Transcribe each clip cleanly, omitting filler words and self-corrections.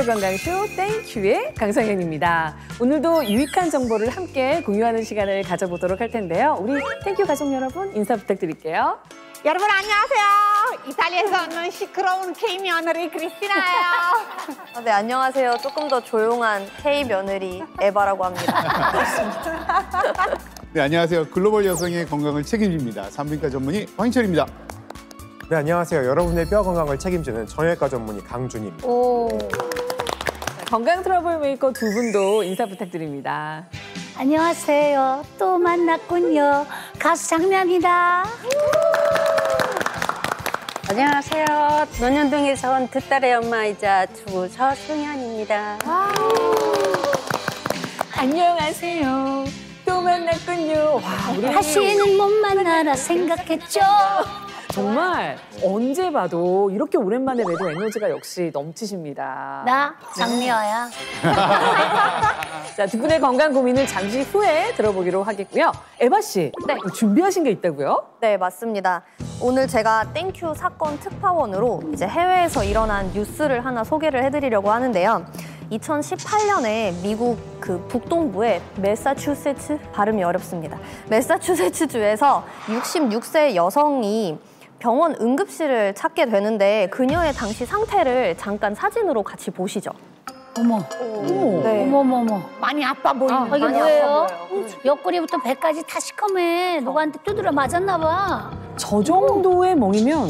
건강쇼 땡큐의 강성현입니다. 오늘도 유익한 정보를 함께 공유하는 시간을 가져보도록 할 텐데요. 우리 땡큐 가족 여러분 인사 부탁드릴게요. 여러분 안녕하세요. 이탈리아에서 오는 시끄러운 K며느리 크리스티나예요. 네, 안녕하세요. 조금 더 조용한 K며느리 에바라고 합니다. 네, 안녕하세요. 글로벌 여성의 건강을 책임집니다. 산부인과 전문의 황인철입니다. 네, 안녕하세요. 여러분의 뼈 건강을 책임지는 정형외과 전문의 강준입니다. 건강 트러블 메이커 두 분도 인사 부탁드립니다. 안녕하세요. 또 만났군요. 가수 장미입니다. 안녕하세요. 논현동에서 온 두 딸의 엄마이자 주부 서승현입니다. 안녕하세요. 또 만났군요. 와, 우리 다시는 못 만나라 생각했죠. 정말 언제 봐도 이렇게 오랜만에 뵈도 에너지가 역시 넘치십니다. 나 장미화야. 자, 두 분의 건강 고민을 잠시 후에 들어보기로 하겠고요. 에바 씨, 네. 준비하신 게 있다고요? 네, 맞습니다. 오늘 제가 땡큐 사건 특파원으로 이제 해외에서 일어난 뉴스를 하나 소개를 해드리려고 하는데요. 2018년에 미국 그 북동부의 매사추세츠, 발음이 어렵습니다. 매사추세츠주에서 66세 여성이 병원 응급실을 찾게 되는데 그녀의 당시 상태를 잠깐 사진으로 같이 보시죠. 어머, 네. 어머머머. 많이 아파 보이는. 이게 많이 뭐예요? 아파 보여요. 옆구리부터 배까지 다 시커매. 누구한테 두드려 맞았나 봐. 저 정도의 멍이면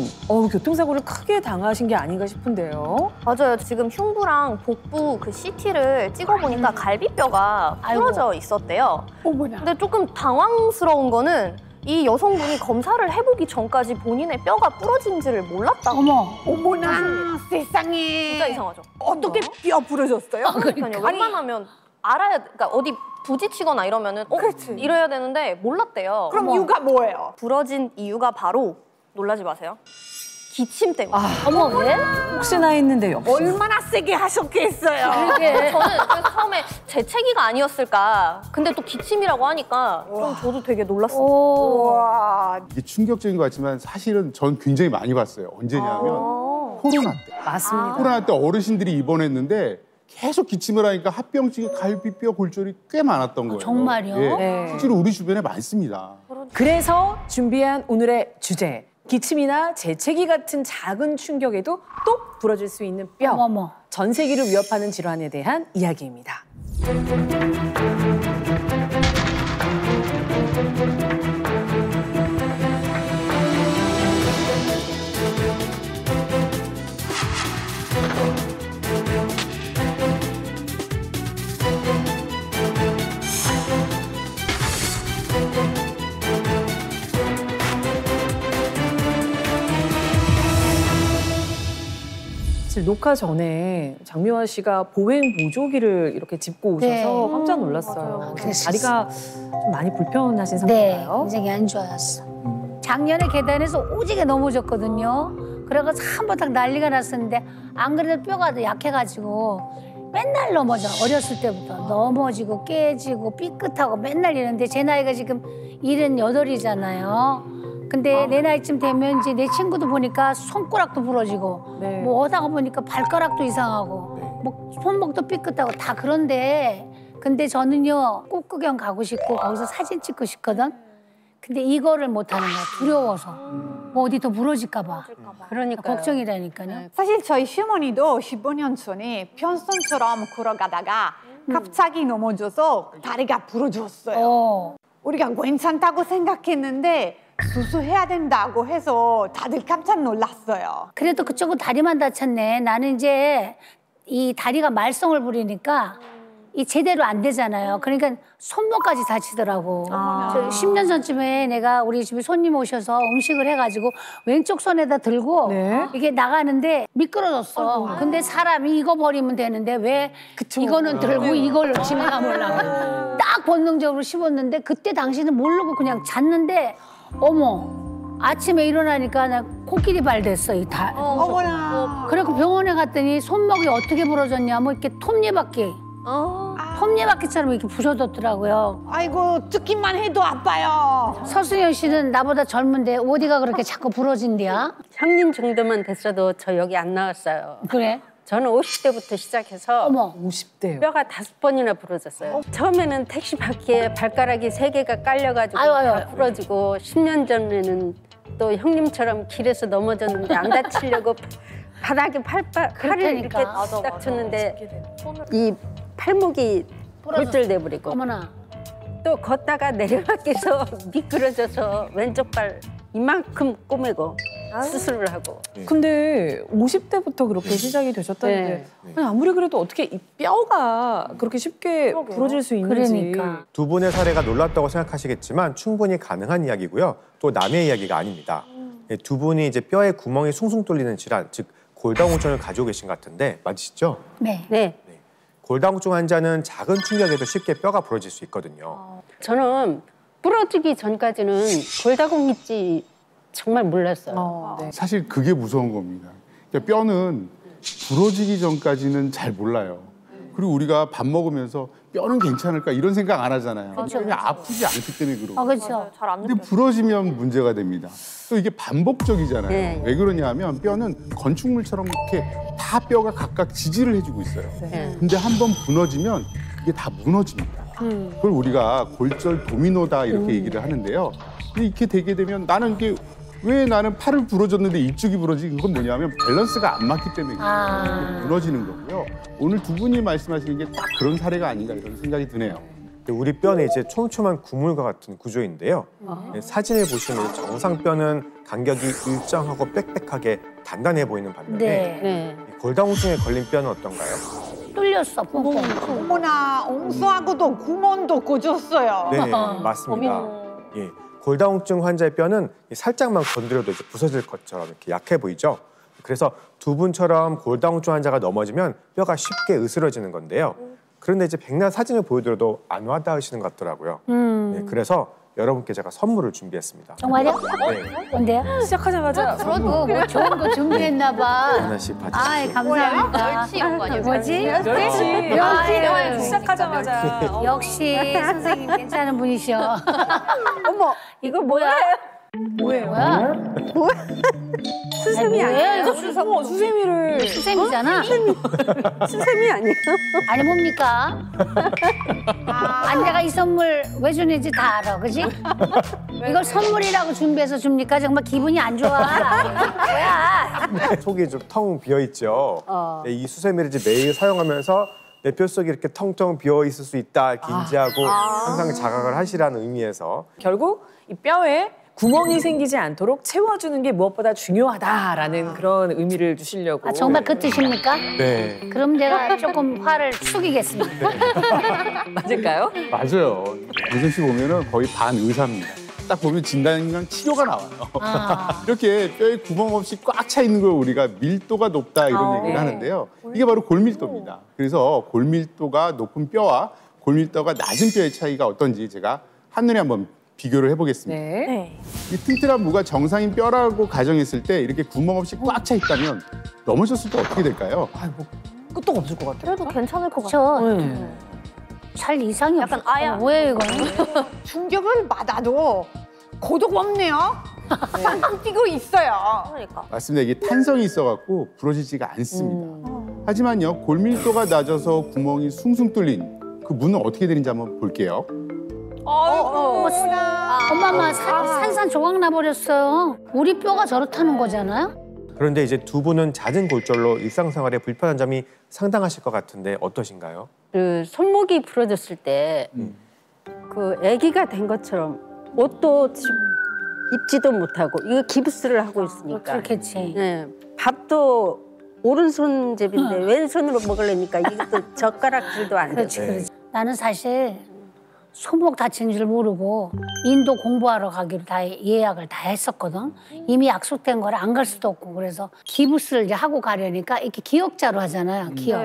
교통사고를 크게 당하신 게 아닌가 싶은데요. 맞아요. 지금 흉부랑 복부 그 CT를 찍어보니까 갈비뼈가 부러져 있었대요. 어머나. 근데 조금 당황스러운 거는 이 여성분이 검사를 해보기 전까지 본인의 뼈가 부러진지를 몰랐다고. 어머나 세상에. 진짜 이상하죠. 어떻게 뼈 부러졌어요? 그러니까요. 웬만하면 알아야, 그러니까 어디 부딪히거나 이러면은 그렇지. 이래야 되는데 몰랐대요. 그럼 이유가 뭐예요? 부러진 이유가 바로, 놀라지 마세요, 기침 때문에. 어머, 왜? 혹시나 했는데 역시. 얼마나 세게 하셨겠어요? 저는 그래서 처음에 재채기가 아니었을까. 근데 또 기침이라고 하니까 좀 저도 되게 놀랐어요. 와. 이게 충격적인 것 같지만 사실은 전 굉장히 많이 봤어요. 언제냐면 코로나 때. 맞습니다. 코로나 때 어르신들이 입원했는데 계속 기침을 하니까 합병증이 갈비뼈 골절이 꽤 많았던 거예요. 정말요? 예. 네. 실제로 우리 주변에 많습니다. 그래서 준비한 오늘의 주제. 기침이나 재채기 같은 작은 충격에도 똑 부러질 수 있는 뼈. 어머머. 전 세계를 위협하는 질환에 대한 이야기입니다. 사실 녹화 전에 장미화 씨가 보행 보조기를 이렇게 짚고 오셔서 네. 깜짝 놀랐어요. 그랬었어요. 다리가 좀 많이 불편하신 네, 상태인가요? 굉장히 안 좋았어. 작년에 계단에서 오지게 넘어졌거든요. 그래가지고 한바탕 난리가 났었는데 안 그래도 뼈가 더 약해가지고 맨날 넘어져. 어렸을 때부터 넘어지고 깨지고 삐끗하고 맨날 이러는데 제 나이가 지금 78이잖아요. 근데 내 나이쯤 되면 이제 내 친구도 보니까 손가락도 부러지고 네. 뭐 오다가 보니까 발가락도 이상하고 뭐 손목도 삐끗하고 다 그런데 근데 저는요 꽃구경 가고 싶고 거기서 사진 찍고 싶거든. 근데 이거를 못 하는 거야. 두려워서. 뭐 어디 더 부러질까 봐. 그러니까요. 걱정이라니까요. 사실 저희 시어머니도 15년 전에 편선처럼 걸어가다가 갑자기 넘어져서 다리가 부러졌어요. 우리가 괜찮다고 생각했는데 수술해야 된다고 해서 다들 깜짝 놀랐어요. 그래도 그쪽은 다리만 다쳤네. 나는 이제 이 다리가 말썽을 부리니까 이 제대로 안 되잖아요. 그러니까 손목까지 다치더라고. 저 10년 전쯤에 내가 우리 집에 손님 오셔서 음식을 해가지고 왼쪽 손에다 들고 네. 이게 나가는데 미끄러졌어. 근데 사람이 이거 버리면 되는데 왜 이거는 들고 이걸 지나가려고. 딱 본능적으로 씹었는데 그때 당시는 모르고 그냥 잤는데 어머 아침에 일어나니까 나 코끼리 발 됐어 이 다. 어머나. 그래서 병원에 갔더니 손목이 어떻게 부러졌냐 뭐 이렇게 톱니바퀴 톱니바퀴처럼 이렇게 부서졌더라고요. 아이고 듣기만 해도 아파요. 서승현 씨는 나보다 젊은데 어디가 그렇게 자꾸 부러진대야? 형님 정도만 됐어도 저 여기 안 나왔어요. 그래? 저는 50대부터 시작해서 어머. 50대요. 뼈가 5번이나 부러졌어요. 처음에는 택시 바퀴에 발가락이 3개가 깔려가지고 아유, 아유, 다 아유. 부러지고 10년 전에는 또 형님처럼 길에서 넘어졌는데 안 다치려고 바닥에 팔을 이렇게 그렇다니까. 딱 쳤는데 이 팔목이 골절돼버리고 어머나. 또 걷다가 내려가기서 미끄러져서 왼쪽 발 이만큼 꼬매고 수술을 하고. 근데 50대부터 그렇게 시작이 되셨다는데 아니, 아무리 그래도 어떻게 이 뼈가 그렇게 쉽게 부러질 수 있는지. 그러니까. 두 분의 사례가 놀랍다고 생각하시겠지만 충분히 가능한 이야기고요. 또 남의 이야기가 아닙니다. 두 분이 이제 뼈에 구멍이 숭숭 뚫리는 질환, 즉 골다공증을 가지고 계신 것 같은데 맞으시죠? 네. 네. 골다공증 환자는 작은 충격에도 쉽게 뼈가 부러질 수 있거든요. 저는 부러지기 전까지는 골다공인지 정말 몰랐어요. 네. 사실 그게 무서운 겁니다. 그러니까 뼈는 부러지기 전까지는 잘 몰라요. 그리고 우리가 밥 먹으면서 뼈는 괜찮을까 이런 생각 안 하잖아요. 뼈는 아프지 않기 때문에 그러고. 그렇죠. 근데 부러지면 문제가 됩니다. 또 이게 반복적이잖아요. 네. 왜 그러냐 하면 뼈는 건축물처럼 이렇게 다 뼈가 각각 지지를 해주고 있어요. 네. 근데 한번 무너지면 이게 다 무너집니다. 그걸 우리가 골절 도미노다 이렇게 얘기를 하는데요. 근데 이렇게 되게 되면 나는 이게 왜 나는 팔을 부러졌는데 이쪽이 부러지지? 그건 뭐냐면 밸런스가 안 맞기 때문에 그래요. 무너지는 거고요. 오늘 두 분이 말씀하시는 게 딱 그런 사례가 아닌가 이런 생각이 드네요. 우리 뼈는 이제 촘촘한 구물과 같은 구조인데요. 사진을 보시면 정상뼈는 간격이 일정하고 빽빽하게 단단해 보이는 반면에 네. 네. 이 골다공증에 걸린 뼈는 어떤가요? 뚫렸어, 뽕뽕. 어머나 엉수하고도 구멍도 꽂았어요. 네, 맞습니다. 예, 골다공증 환자의 뼈는 살짝만 건드려도 이제 부서질 것처럼 이렇게 약해 보이죠. 그래서 두 분처럼 골다공증 환자가 넘어지면 뼈가 쉽게 으스러지는 건데요. 그런데 이제 백날 사진을 보여드려도 안 와닿으시는 것 같더라고요. 네, 그래서 여러분께 제가 선물을 준비했습니다. 정말요? 네, 뭔데요? 시작하자마자 뭐 좋은 거 준비했나 봐. 하나씩 봐주시죠. 아이, 감사합니다. 뭐지? 멸치. 아유. 시작하자마자 역시 선생님 괜찮은 분이셔. 어머, 이거 뭐야? 뭐예요? 뭐야? 수세미 뭐예요? 아니에요? 이거 어머, 수세미를 수세미잖아. 수세미 아니에요? 아니 뭡니까? 아니 내가 이 선물 왜 주는지 다 알아, 그지? 이걸 선물이라고 준비해서 줍니까? 정말 기분이 안 좋아. 뭐야? 속이 좀 텅 비어 있죠. 네, 이 수세미를 이제 매일 사용하면서 내 뼈 속이 이렇게 텅텅 비어 있을 수 있다 이렇게 인지하고 항상 자각을 하시라는 의미에서 결국 이 뼈에 구멍이 생기지 않도록 채워주는 게 무엇보다 중요하다라는 그런 의미를 주시려고. 아, 정말 그 뜻입니까? 네, 그럼 제가 조금 화를 숙이겠습니다. 맞을까요? 맞아요. 유선 씨 보면은 거의 반 의사입니다. 딱 보면 진단이랑 치료가 나와요. 아. 이렇게 뼈에 구멍 없이 꽉 차 있는 걸 우리가 밀도가 높다 이런 얘기를 네. 하는데요. 이게 바로 골밀도입니다. 그래서 골밀도가 높은 뼈와 골밀도가 낮은 뼈의 차이가 어떤지 제가 한눈에 한번 비교를 해보겠습니다. 네. 이 튼튼한 무가 정상인 뼈라고 가정했을 때 이렇게 구멍 없이 꽉 차 있다면 넘어졌을 때 어떻게 될까요? 끄떡 없을 것 같아요. 그래도 괜찮을 것 같아요. 그렇죠. 잘 이상이 약간 없어. 아야. 뭐예요 이거는? 충격을 받아도 고독 없네요. 빵 뛰고 있어요. 그러니까. 맞습니다. 이게 탄성이 있어갖고 부러지지가 않습니다. 하지만요, 골밀도가 낮아서 구멍이 숭숭 뚫린 그 문은 어떻게 되는지 한번 볼게요. 엄마마 산산 조각 나버렸어요. 우리 뼈가 저렇다는 거잖아요? 그런데 이제 두 분은 잦은 골절로 일상생활에 불편한 점이 상당하실 것 같은데 어떠신가요? 그 손목이 부러졌을 때 그 아기가 된 것처럼 옷도 입지도 못하고 이거 기부스를 하고 있으니까. 그렇겠지. 네, 밥도 오른손잡인데 왼손으로 먹으려니까 이것도 젓가락질도 안 되고. 그렇지, 그렇지. 나는 사실 손목 다친 줄 모르고 인도 공부하러 가기로 다 예약을 다 했었거든. 이미 약속된 거를 안 갈 수도 없고 그래서 기부스를 이제 하고 가려니까 이렇게 기역자로 하잖아요. 기역.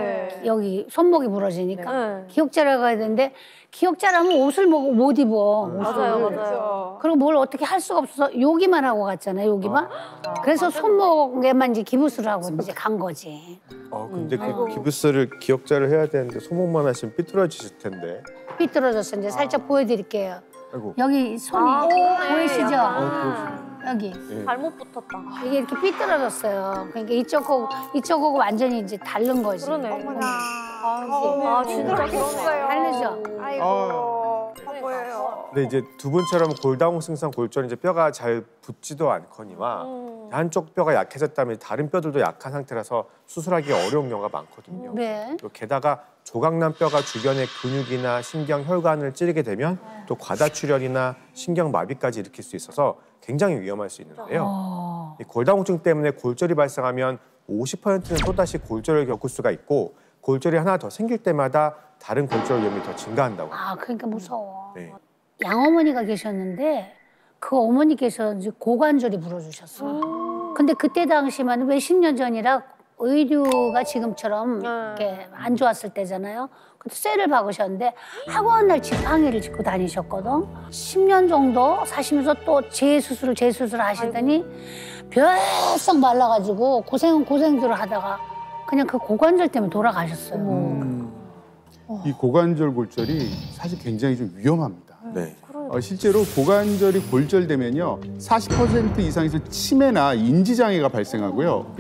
여기 손목이 부러지니까 기역자로 가야 되는데 기역자라면 옷을 못 입어. 맞아요. 그리고 뭘 어떻게 할 수가 없어서 여기만 하고 갔잖아요. 여기만. 그래서 손목에만 이제 기부스를 하고 이제 간 거지. 근데 그 기부스를 기억자를 해야 되는데 손목만 하시면 삐뚤어지실 텐데. 삐뚤어졌어. 이제 살짝 보여드릴게요. 아이고. 여기 손이 보이시죠? 여기. 잘못 붙었다. 이게 이렇게 삐뚤어졌어요. 그러니까 이쪽하고 완전히 이제 다른 거지. 그러네. 아, 진짜 그러네요. 다르죠? 아이고, 보여요. 근데 이제 두 분처럼 골다공증성 골절은 이제 뼈가 잘 붙지도 않거니와 한쪽 뼈가 약해졌다면 다른 뼈들도 약한 상태라서 수술하기 어려운 경우가 많거든요. 네. 또 게다가 조각난 뼈가 주변의 근육이나 신경, 혈관을 찌르게 되면 또 과다출혈이나 신경마비까지 일으킬 수 있어서 굉장히 위험할 수 있는데요. 이 골다공증 때문에 골절이 발생하면 50%는 또다시 골절을 겪을 수가 있고 골절이 하나 더 생길 때마다 다른 골절 위험이 더 증가한다고 합니다. 아, 그러니까 무서워. 네. 양어머니가 계셨는데 그 어머니께서 이제 고관절이 부러지셨어. 근데 그때 당시만 왜 10년 전이라 의료가 지금처럼 이렇게 안 좋았을 때잖아요. 그때 쇠를 박으셨는데 학원 날 지팡이를 짚고 다니셨거든. 10년 정도 사시면서 또 재수술 하시더니 벼싹 말라가지고 고생은 고생들을 하다가 그냥 그 고관절 때문에 돌아가셨어요. 이 고관절 골절이 사실 굉장히 좀 위험합니다. 네. 실제로 고관절이 골절되면요, 40% 이상에서 치매나 인지장애가 발생하고요.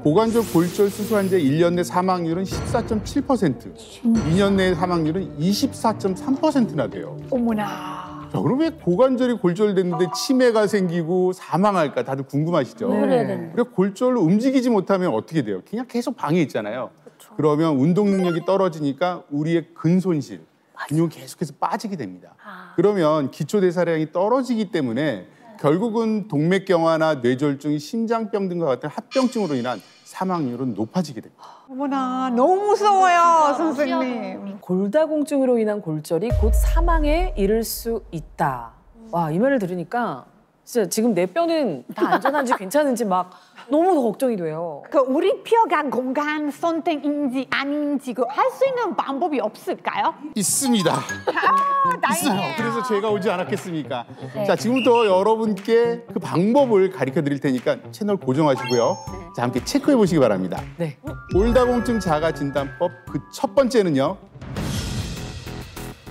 고관절 골절 수술 환자 1년 내 사망률은 14.7%, 2년 내 사망률은 24.3%나 돼요. 어머나. 자, 그럼 왜 고관절이 골절됐는데 치매가 생기고 사망할까? 다들 궁금하시죠? 그래야 되는데. 그래 골절로 움직이지 못하면 어떻게 돼요? 그냥 계속 방에 있잖아요. 그러면 운동 능력이 떨어지니까 우리의 근손실, 근육이 계속해서 빠지게 됩니다. 그러면 기초대사량이 떨어지기 때문에 결국은 동맥경화나 뇌졸중, 심장병 등과 같은 합병증으로 인한 사망률은 높아지게 됩니다. 어머나, 너무 무서워요, 선생님. 골다공증으로 인한 골절이 곧 사망에 이를 수 있다. 와, 이 말을 들으니까 진짜 지금 내 뼈는 다 안전한지 괜찮은지 막 너무 더 걱정이 돼요. 그 우리 뼈가 건강한 선택인지 아닌지 할 수 있는 방법이 없을까요? 있습니다. 있어요. 다행이에요. 그래서 제가 오지 않았겠습니까? 자, 지금부터 여러분께 그 방법을 가르쳐 드릴 테니까 채널 고정하시고요. 자, 함께 체크해 보시기 바랍니다. 네. 골다공증 자가 진단법 그 첫 번째는요.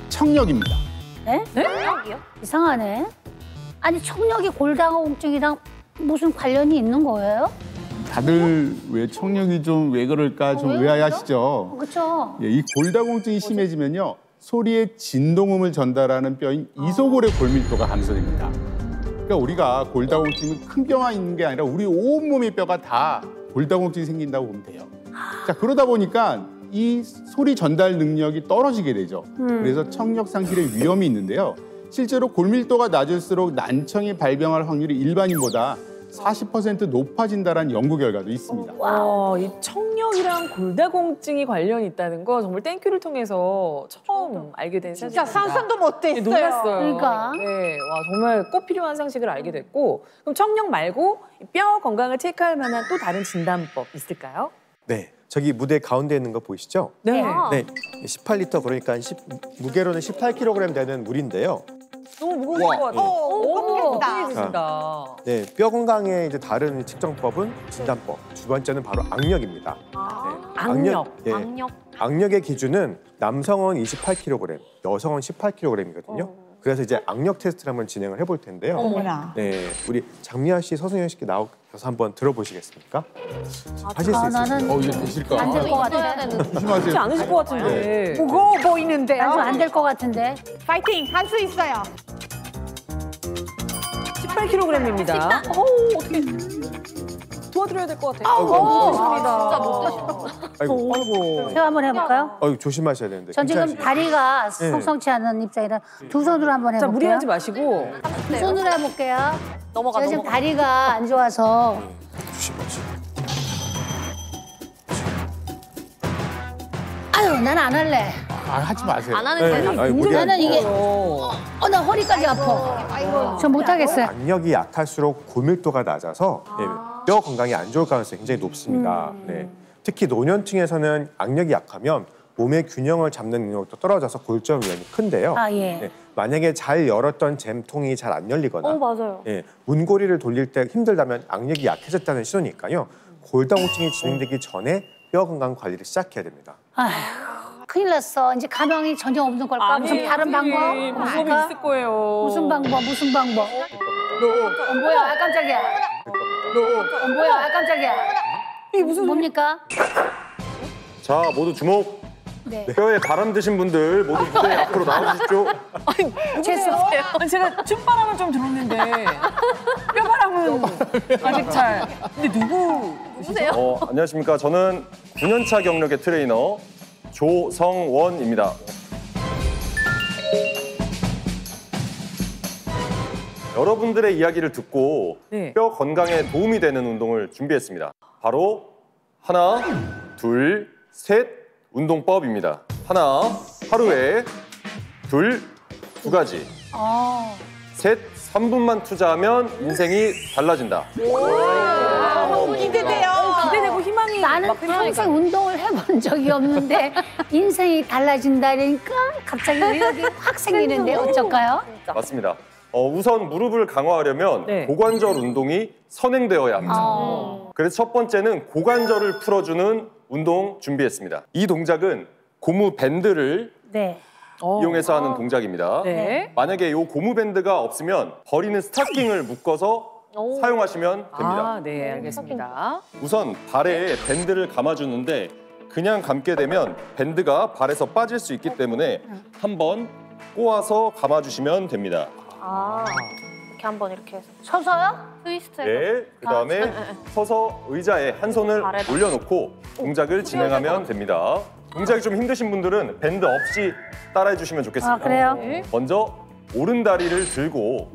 청력입니다. 네? 이상하네. 아니 청력이 골다공증이랑 무슨 관련이 있는 거예요? 다들 왜 청력이 좀 왜 그럴까 좀 의아해하시죠? 그렇죠. 이 골다공증이 심해지면요. 소리의 진동음을 전달하는 뼈인 이소골의 골밀도가 감소됩니다. 그러니까 우리가 골다공증은 큰 뼈만 있는 게 아니라 우리 온몸의 뼈가 다 골다공증이 생긴다고 보면 돼요. 자, 그러다 보니까 이 소리 전달 능력이 떨어지게 되죠. 그래서 청력 상실의 위험이 있는데요. 실제로 골밀도가 낮을수록 난청이 발병할 확률이 일반인보다 40% 높아진다는 연구 결과도 있습니다. 이 청력이랑 골다공증이 관련이 있다는 거 정말 땡큐를 통해서 처음 알게 된 사실입니다. 진짜 상상도 못했어요. 놀랐어요. 그러니까. 네, 와 정말 꼭 필요한 상식을 알게 됐고, 그럼 청력 말고 뼈 건강을 체크할 만한 또 다른 진단법 있을까요? 네. 저기 무대 가운데 있는 거 보이시죠? 네. 네. 18리터 그러니까 무게로는 18kg 되는 물인데요. 너무 무거울 것 같아요. 깜짝이야. 있습니다. 네, 뼈 건강의 이제 다른 측정법은 진단법. 두 번째는 바로 악력입니다. 악력. 예, 악력. 악력의 기준은 남성은 28kg, 여성은 18kg이거든요. 그래서 이제 악력 테스트를 한번 진행을 해볼 텐데요. 어머나. 네, 우리 장미아 씨, 서승현 씨께 나와서 한번 들어보시겠습니까? 하실 수 있으세요? 나는 이게 되실까? 안 될 것 같아. 쉽지 조심하세요. 않으실 것 같은데. 무거워 보이는데요. 안 될 것 같은데. 파이팅! 할 수 있어요. 18kg입니다. 어떻게 도와드려야 될 것 같아요. 진짜 못 드시고. 아이고, 제가 한번 해볼까요? 조심하셔야 되는데. 전 지금 괜찮으시죠? 다리가 성성치 않은 입장이라 두 손으로 한번 자, 해볼게요. 무리하지 마시고. 두 손으로 해볼게요. 넘어가, 제가 지금 넘어가. 다리가 안 좋아서. 조심하시고. 아유, 난 안 할래. 하지 마세요. 안 하는 게 네, 낫- 아유, 무리하지 나는 이게 어. 나 허리까지 아파. 저 못하겠어요. 악력이 약할수록 골밀도가 낮아서 뼈 건강이 안 좋을 가능성이 굉장히 높습니다. 네. 특히 노년층에서는 악력이 약하면 몸의 균형을 잡는 능력도 떨어져서 골절 위험이 큰데요. 아, 예. 네. 만약에 잘 열었던 잼통이 잘 안 열리거나 맞아요. 문고리를 돌릴 때 힘들다면 악력이 약해졌다는 신호니까요. 골다공증이 진행되기 전에 뼈 건강 관리를 시작해야 됩니다. 아휴, 큰일 났어. 이제 가망이 전혀 없는 걸까? 무슨 다른 방법? 방법이 없을까? 있을 거예요. 무슨 방법? 뭐야, 깜짝이야. 뭐야, 깜짝이야. 이게 무슨 뭡니까? 자, 모두 주목. 네. 뼈에 바람 드신 분들 모두 무대 앞으로 나와주십시오. 죄송해요. 아니, 제가 춤바람은 좀 들었는데 뼈바람은 아직 잘. 근데 누구세요? 안녕하십니까. 저는 9년차 경력의 트레이너 조성원입니다. 여러분들의 이야기를 듣고 네. 뼈 건강에 도움이 되는 운동을 준비했습니다. 바로 하나, 둘, 셋 운동법입니다. 하나, 하루에 둘, 두 가지. 셋, 3분만 투자하면 인생이 달라진다. 기대되고 희망이 나는 막 평생 운동을 해본 적이 없는데 인생이 달라진다니까 갑자기 의욕이 확 생기는데 어쩔까요? 맞습니다. 우선 무릎을 강화하려면 네. 고관절 운동이 선행되어야 합니다. 그래서 첫 번째는 고관절을 풀어주는 운동 준비했습니다. 이 동작은 고무 밴드를 네. 이용해서 하는 동작입니다. 네. 만약에 이 고무 밴드가 없으면 버리는 스타킹을 묶어서 사용하시면 됩니다. 아, 네, 알겠습니다. 우선 발에 밴드를 감아주는데 그냥 감게 되면 밴드가 발에서 빠질 수 있기 때문에 한번 꼬아서 감아주시면 됩니다. 이렇게 한번 이렇게 해서 서서요? 트위스트. 네, 그 다음에 서서 의자에 한 손을 발에다. 올려놓고 동작을 진행하면 됩니다. 동작이 좀 힘드신 분들은 밴드 없이 따라해 주시면 좋겠습니다. 아, 그래요? 먼저 오른 다리를 들고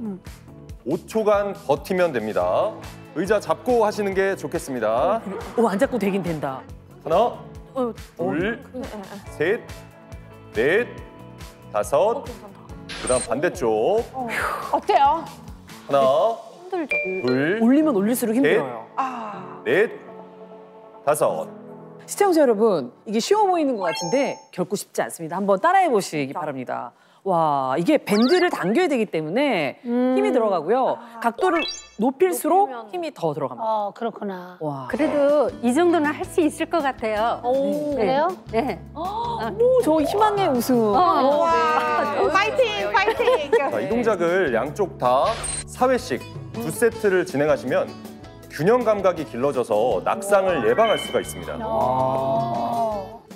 5초간 버티면 됩니다. 의자 잡고 하시는 게 좋겠습니다. 오, 안 잡고 되긴 된다. 하나, 둘, 셋, 넷, 다섯. 그다음 반대쪽. 어때요? 하나, 둘, 올리면 올릴수록 힘들어요. 넷, 다섯. 시청자 여러분, 이게 쉬워 보이는 것 같은데 결코 쉽지 않습니다. 한번 따라해 보시기 바랍니다. 와, 이게 밴드를 당겨야 되기 때문에 힘이 들어가고요. 각도를 높일수록 힘이 더 들어갑니다. 그렇구나. 와, 그래도 이 정도는 할 수 있을 것 같아요. 그래요? 네. 오, 저 희망의 웃음. 파이팅, 파이팅. 자, 이 동작을 양쪽 다 4회씩 2세트를 진행하시면 균형 감각이 길러져서 낙상을 예방할 수가 있습니다.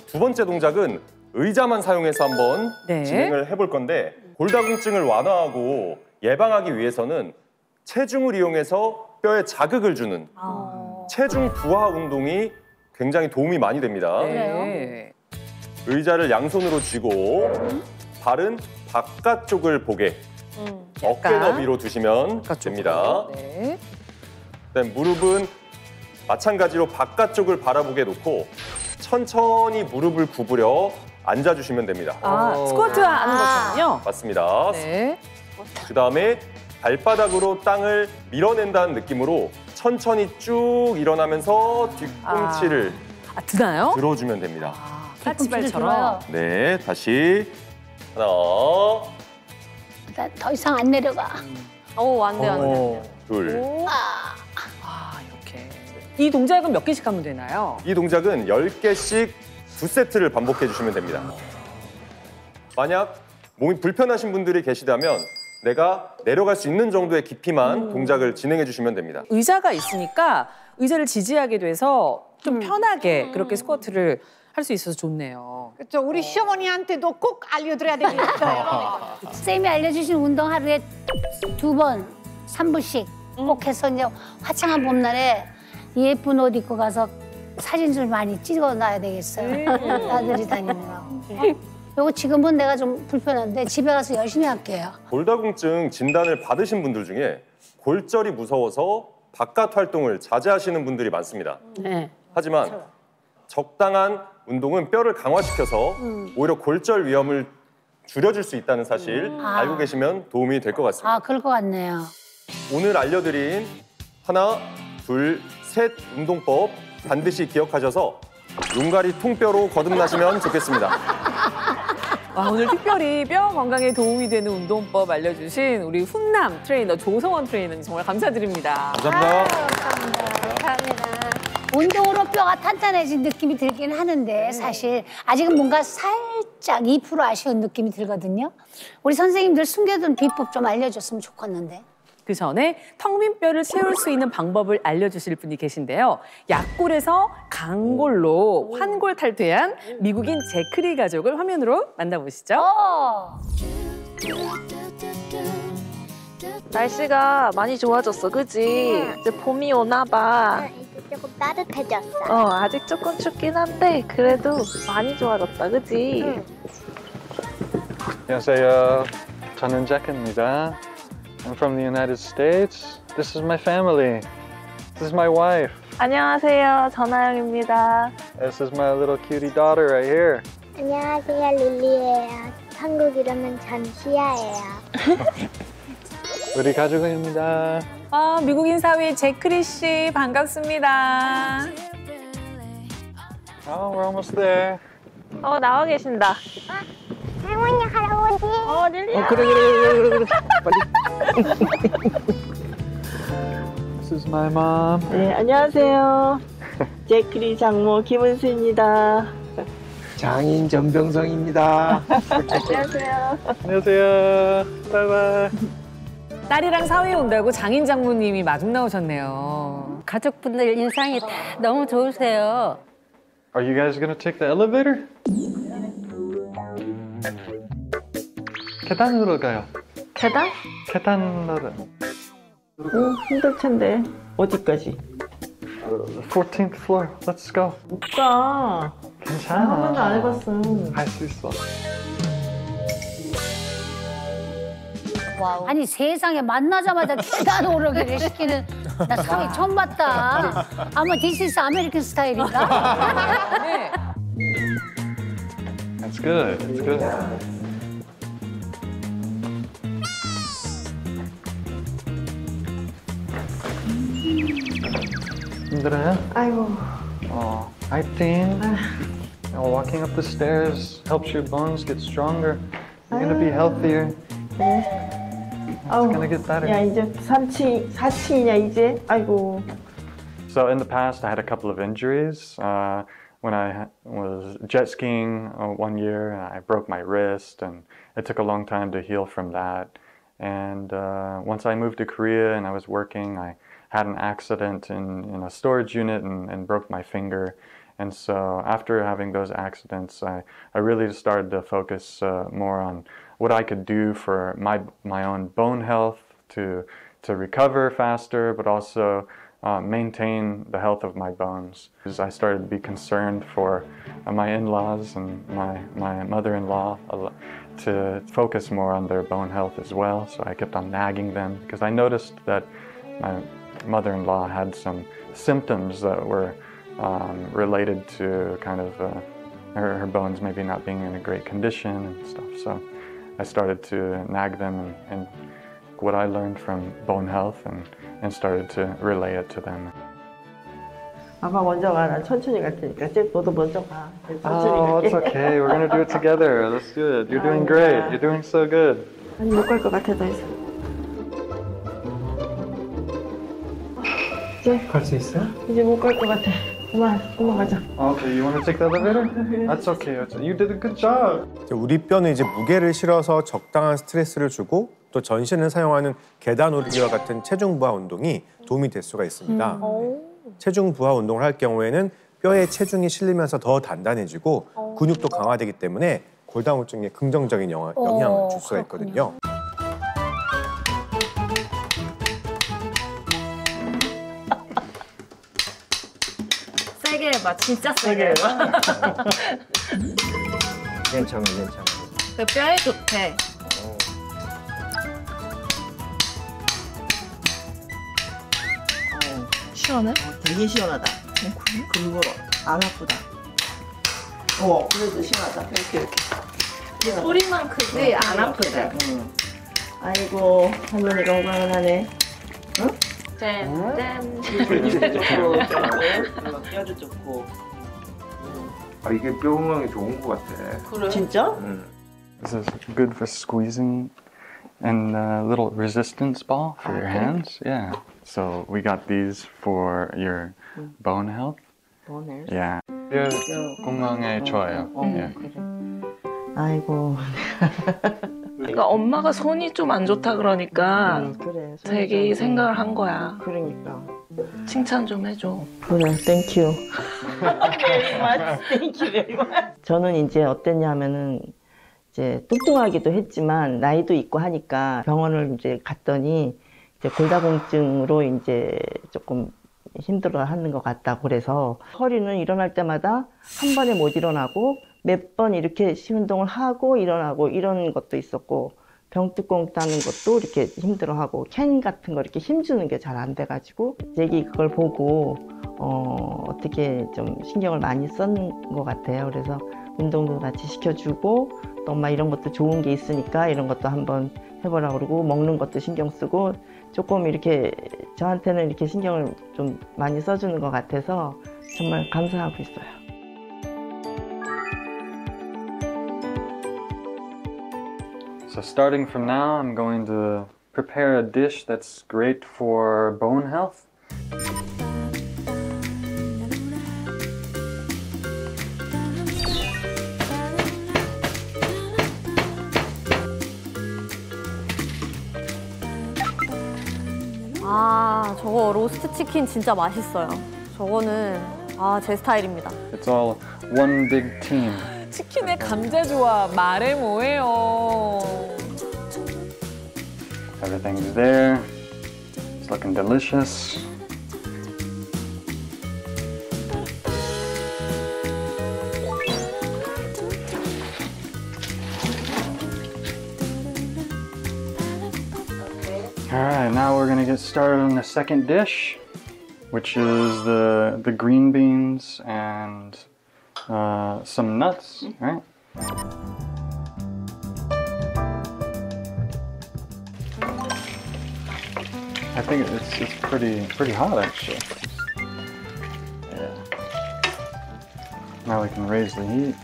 두 번째 동작은 의자만 사용해서 한번 네. 진행을 해볼 건데 골다공증을 완화하고 예방하기 위해서는 체중을 이용해서 뼈에 자극을 주는 체중 부하 운동이 굉장히 도움이 많이 됩니다. 네. 의자를 양손으로 쥐고 발은 바깥쪽을 보게 어깨 약간. 너비로 두시면 됩니다. 네. 그다음 무릎은 마찬가지로 바깥쪽을 바라보게 놓고 천천히 무릎을 구부려 앉아주시면 됩니다. 아, 스쿼트 하는 것처럼요? 맞습니다. 네. 그다음에 발바닥으로 땅을 밀어낸다는 느낌으로 천천히 쭉 일어나면서 뒤꿈치를 아, 드나요? 들어주면 됩니다. 아, 까치발처럼. 네, 다시 하나, 더 이상 안 내려가. 안 돼, 안 돼. 둘. 아, 이렇게. 이 동작은 몇 개씩 하면 되나요? 이 동작은 10개씩 2세트를 반복해 주시면 됩니다. 만약 몸이 불편하신 분들이 계시다면 내가 내려갈 수 있는 정도의 깊이만 동작을 진행해 주시면 됩니다. 의자가 있으니까 의자를 지지하게 돼서 좀 편하게 그렇게 스쿼트를 할 수 있어서 좋네요. 그렇죠. 우리 시어머니한테도 꼭 알려드려야 되겠어요. 쌤이 알려주신 운동 하루에 2번, 3분씩 꼭 해서 이제 화창한 봄날에 예쁜 옷 입고 가서 사진 좀 많이 찍어놔야 되겠어요. 아들이 다니느라고. 요거 지금은 내가 좀 불편한데 집에 가서 열심히 할게요. 골다공증 진단을 받으신 분들 중에 골절이 무서워서 바깥 활동을 자제하시는 분들이 많습니다. 네. 하지만 적당한 운동은 뼈를 강화시켜서 오히려 골절 위험을 줄여줄 수 있다는 사실 알고 계시면 도움이 될 것 같습니다. 아, 그럴 것 같네요. 오늘 알려드린 하나, 둘, 셋 운동법 반드시 기억하셔서 용가리 통뼈로 거듭나시면 좋겠습니다. 와, 오늘 특별히 뼈 건강에 도움이 되는 운동법 알려주신 우리 훈남 트레이너 조성원 트레이너님 정말 감사드립니다. 감사합니다. 운동으로 뼈가 탄탄해진 느낌이 들긴 하는데 사실 아직은 뭔가 살짝 2% 아쉬운 느낌이 들거든요. 우리 선생님들 숨겨둔 비법 좀 알려줬으면 좋겠는데. 그 전에 텅 빈 뼈를 채울 수 있는 방법을 알려주실 분이 계신데요. 약골에서 강골로 환골 탈퇴한 미국인 제크리 가족을 화면으로 만나보시죠. 날씨가 많이 좋아졌어, 그지? 이제 봄이 오나 봐. 이제 조금 따뜻해졌어. 아직 조금 춥긴 한데 그래도 많이 좋아졌다, 그지? 안녕하세요. 저는 잭입니다. I'm from the United States. This is my family. This is my wife. 안녕하세요, 전하영입니다. This is my little cutie daughter right here. 안녕하세요, 릴리예요. 한국 이름은 전시아예요. 우리 가족입니다. 미국인 사위 제크리 씨 반갑습니다. Oh, we're almost there. 나와 계신다. 할머니, 할아버지. 릴리야. 그래. 빨리. This is my mom. 네, 안녕하세요. 제크리 장모 김은수입니다. 장인 전병성입니다. 안녕하세요. 안녕하세요. 바이바이. 딸이랑 사위 온다고 장인 장모님이 마중 나오셨네요. 가족분들 인상이 다 너무 좋으세요. Are you guys gonna take the elevator? 계단으로 가요. 계단? 계단으로. 힘들 텐데. 어디까지? 14th floor. Let's go. 못 가. 괜찮아. 한 번도 안 해봤어. 할 수 있어. 아니 세상에 만나자마자 계단 오르기를 시키는 나 사위 처음 봤다. 아마 This is American 스타일인가? 네. That's good. That's good. 힘들어요? 아이고. I think walking up the stairs helps your bones get stronger. You're gonna be healthier. It's gonna get better. 야, 이제 4층이냐, 이제? 아이고. So in the past, I had a couple of injuries. When I was jet skiing one year, I broke my wrist, and it took a long time to heal from that. And once I moved to Korea and I was working, I had an accident in a storage unit and broke my finger. And so after having those accidents, I really started to focus more on what I could do for my own bone health to recover faster, but also maintain the health of my bones. I started to be concerned for my in-laws and my mother-in-law to focus more on their bone health as well. So I kept on nagging them because I noticed that my mother-in-law had some symptoms that were related to kind of her bones maybe not being in a great condition and stuff. So I started to nag them and what I learned from bone health and started to relay it to them. 아빠 먼저 가. 나 천천히 갈 테니까. 너도 먼저 가. Oh, it's okay. We're gonna do it together. Let's do it. You're doing great. You're doing so good. 아니, 못 갈 것 같아서 해서. 이제 갈 수 있어? 이제 못 갈 것 같아. 그만 가자. Okay, you want to take the elevator? That's okay. You did a good job. 우리 뼈는 이제 무게를 실어서 적당한 스트레스를 주고 또 전신을 사용하는 계단 오르기와 같은 체중 부하 운동이 도움이 될 수가 있습니다. 체중 부하 운동을 할 경우에는 뼈에 체중이 실리면서 더 단단해지고 근육도 강화되기 때문에 골다공증에 긍정적인 영향을 줄 수가 있거든요. 세게 해봐, 진짜 세게 해봐. 괜찮아. 그 뼈에 좋대. 시원해? 되게 시원하다. 그리고 안 아프다. 그래도 시원하다. 이렇게. 소리만 크지 안 아프대. 아이고, 할머니 건강은 하네. 응? 짠. 뼈도 좋고. 이게 뼈 건강에 좋은 것 같아. 그래? 진짜? This is good for squeezing and a little resistance ball for your hands. Yeah. So we got these for your bone health. bone health? Yeah. 뼈 건강에 좋아요. Yeah. 아이고. 그러니까 엄마가 손이 좀 안 좋다 그러니까 그래. 되게 이 생각을 한 거야. 그러니까. 칭찬 좀 해줘. 그래, 땡큐. 저는 이제 어땠냐면은 이제 뚱뚱하기도 했지만 나이도 있고 하니까 병원을 이제 갔더니 이제 골다공증으로 이제 조금 힘들어하는 것 같다고 그래서 허리는 일어날 때마다 한 번에 못 일어나고 몇 번 이렇게 운동을 하고 일어나고 이런 것도 있었고 병뚜껑 따는 것도 이렇게 힘들어하고 캔 같은 거 이렇게 힘주는 게 잘 안 돼가지고 애기 그걸 보고 어떻게 좀 신경을 많이 썼는 것 같아요. 그래서 운동도 같이 시켜주고 또 엄마 이런 것도 좋은 게 있으니까 이런 것도 한번 해보라고 그러고 먹는 것도 신경 쓰고 조금 이렇게 저한테는 이렇게 신경을 좀 많이 써주는 것 같아서 정말 감사하고 있어요. So starting from now, I'm going to prepare a dish that's great for bone health. 아, 저거 로스트 치킨 진짜 맛있어요. 저거는 제 스타일입니다. It's all one big team. 치킨에 감자 조합 말해 뭐해요. Everything's there. It's looking delicious. All right, now we're gonna get started on the second dish, which is the green beans and some nuts, right? I think it's pretty hot actually. Yeah. Now we can raise the heat.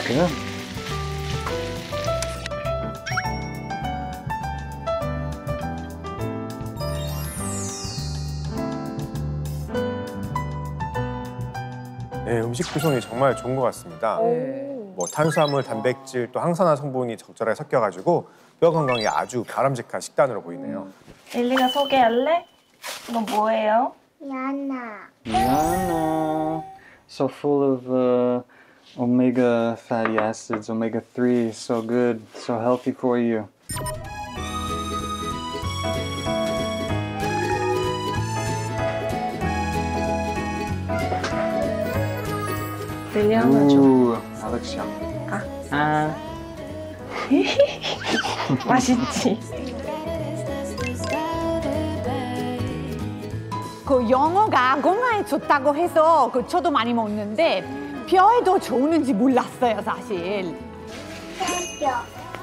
Good. 네, 음식 구성이 정말 좋은 것 같습니다. 뭐 탄수화물, 단백질, 또 항산화 성분이 적절하게 섞여가지고 뼈 건강에 아주 바람직한 식단으로 보이네요. 릴리가 소개할래? 이건 뭐예요? 야나. Yana. So full of omega fatty acids, omega 3, so good, so healthy for you. 릴리 하나 줘. Ooh, that looks yummy. 맛있지? 그 영어가 건강에 좋다고 해서 저도 많이 먹는데 뼈에도 좋은지 몰랐어요, 사실.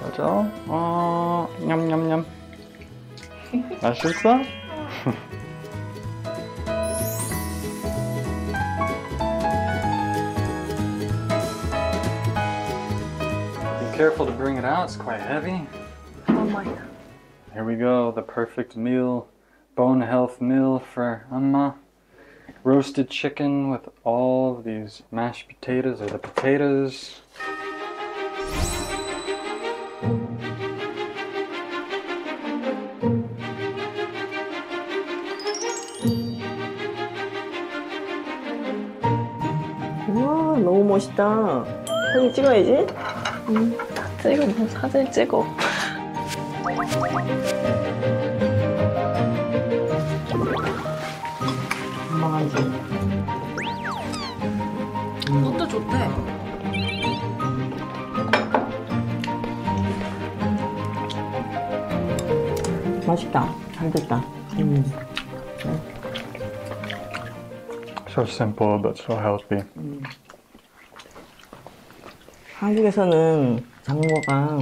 맞아? 냠냠냠. 맛있어? Be careful to bring it out, it's quite heavy. Oh my god. Here we go, the perfect meal, bone health meal for Amma. Roasted chicken with all of these mashed potatoes, or the potatoes. 우와, 너무 멋있다. 사진 찍어야지. 찍어, 뭐 사진 찍어. 엄마가 이제 그것도 좋대. 맛있다. 잘 됐다. So simple but so healthy. 한국에서는 장모가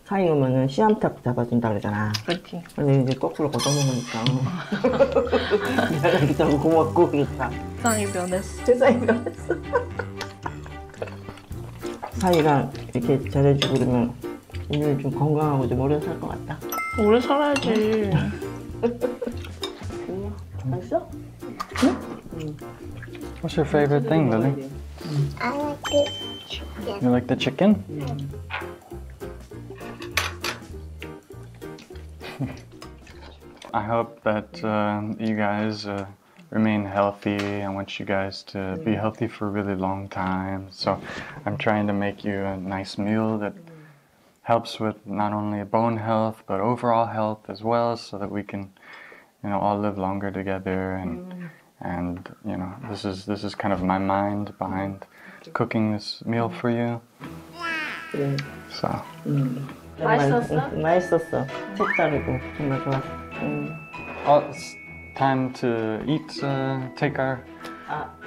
사이 오면은 씨암탉 잡아준다 그러잖아. 그렇지. 근데 이제 거꾸로 걷어먹으니까 내가 이렇게 너무 고맙고 그렇다. 세상이 변했어. 세상이 변했어. 사이가 이렇게 잘해주고 그러면 오늘 좀 건강하고 좀 오래 살 것 같다. 오래 살아야지. 맛있어? What's your favorite thing, Lily? I like the chicken. You like the chicken? I hope that you guys remain healthy. I want you guys to be healthy for a really long time. So I'm trying to make you a nice meal that helps with not only bone health but overall health as well, so that we can, all live longer together. And this is kind of my mind behind cooking this meal for you. So. 맛있었어? 맛있었어. 색다르고 정말 좋았어. It's time to eat. Take our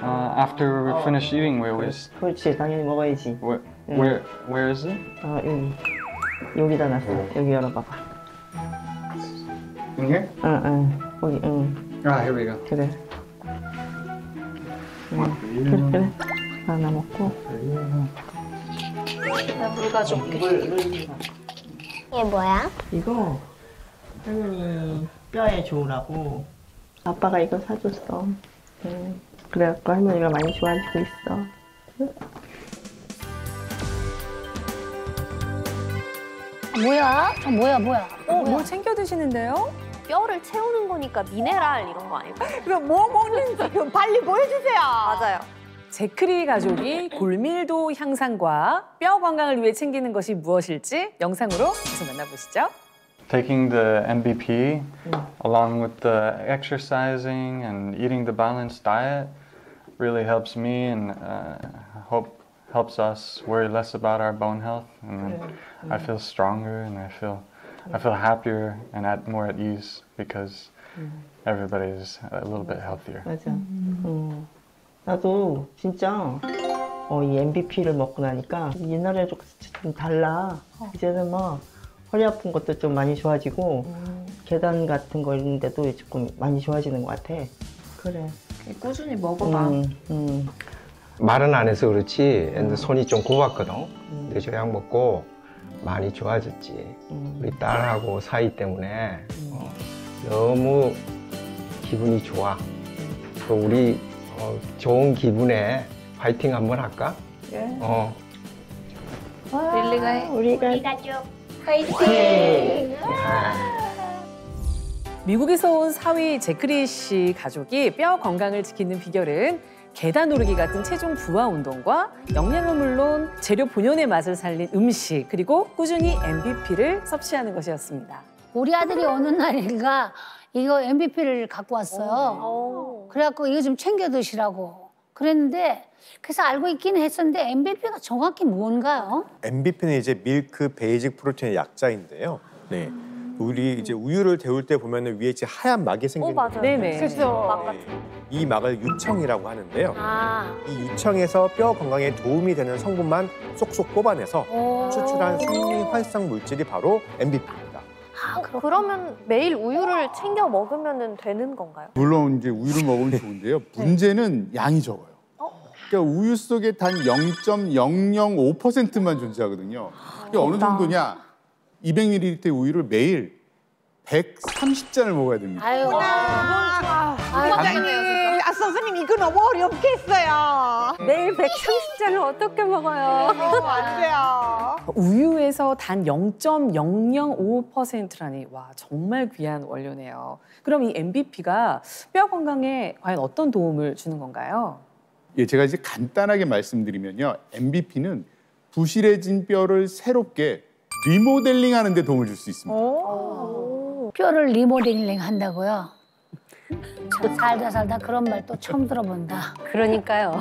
after we finish eating, we always. 그렇지, 당연히 먹어야지. Where is it? 여기다 놨어. 여기 열어봐봐. In here? 거기. Here we go. 그래. 그래. 하나 먹고. 나 물 가져올게. 이게 뭐야? 이거 할머니 뼈에 좋으라고 아빠가 이거 사줬어. 그래갖고 할머니가 많이 좋아지고 있어. 뭐야? 뭘 챙겨 드시는데요? 뼈를 채우는 거니까 미네랄 이런 거 아닐까요? 그럼 뭐 먹는지 좀 빨리 보여주세요. 맞아요. 제크리 가족이 골밀도 향상과 뼈 건강을 위해 챙기는 것이 무엇일지 영상으로 계속 만나보시죠. Taking the MBP along with the exercising and eating the balanced diet really helps me and helps us worry less about our bone health. And I feel stronger and I feel happier and more at ease because everybody's a little bit healthier. 맞아. 나도 진짜 이 MVP를 먹고 나니까 옛날에 좀 달라. 이제는 막 허리 아픈 것도 좀 많이 좋아지고 계단 같은 거 있는데도 조금 많이 좋아지는 것 같아. 그래. 꾸준히 먹어봐. 말은 안 해서 그렇지 근데 손이 좀 굽었거든. 근데 저 약 먹고 많이 좋아졌지. 우리 딸하고 사이 때문에 너무 기분이 좋아. 우리 좋은 기분에 파이팅 한번 할까? 릴리가 해. 우리 가족 화이팅! 미국에서 온 사위 제크리 씨 가족이 뼈 건강을 지키는 비결은 계단 오르기 같은 체중 부하 운동과 영양은 물론 재료 본연의 맛을 살린 음식 그리고 꾸준히 MVP를 섭취하는 것이었습니다. 우리 아들이 어느 날인가 이거 MVP를 갖고 왔어요. 그래갖고 이거 좀 챙겨 드시라고 그랬는데 그래서 알고 있긴 했었는데 MVP가 정확히 뭔가요? MVP는 이제 밀크 베이직 프로틴의 약자인데요. 네. 우리 이제 우유를 데울 때 보면은 위에 이제 하얀 막이 생기는 맞아요. 네네. 그렇죠. 이 막을 유청이라고 하는데요. 이 유청에서 뼈 건강에 도움이 되는 성분만 쏙쏙 뽑아내서 추출한 생리 활성 물질이 바로 MVP입니다. 그러면 매일 우유를 챙겨 먹으면 되는 건가요? 물론 이제 우유를 먹으면 좋은데요. 문제는 양이 적어요. 그러니까 우유 속에 단 0.005%만 존재하거든요. 이게 어느 정도냐? 200ml 우유를 매일 130잔을 먹어야 됩니다. 선생님 이거 너무 어렵겠어요. 매일 130잔을 어떻게 먹어요? 안 돼요. 우유에서 단 0.005%라니 와 정말 귀한 원료네요. 그럼 이 MVP가 뼈 건강에 과연 어떤 도움을 주는 건가요? 예, 제가 이제 간단하게 말씀드리면요. MVP는 부실해진 뼈를 새롭게 리모델링하는 데 도움을 줄 수 있습니다. 뼈를 리모델링 한다고요? 참 살다 그런 말 또 처음 들어본다. 그러니까요.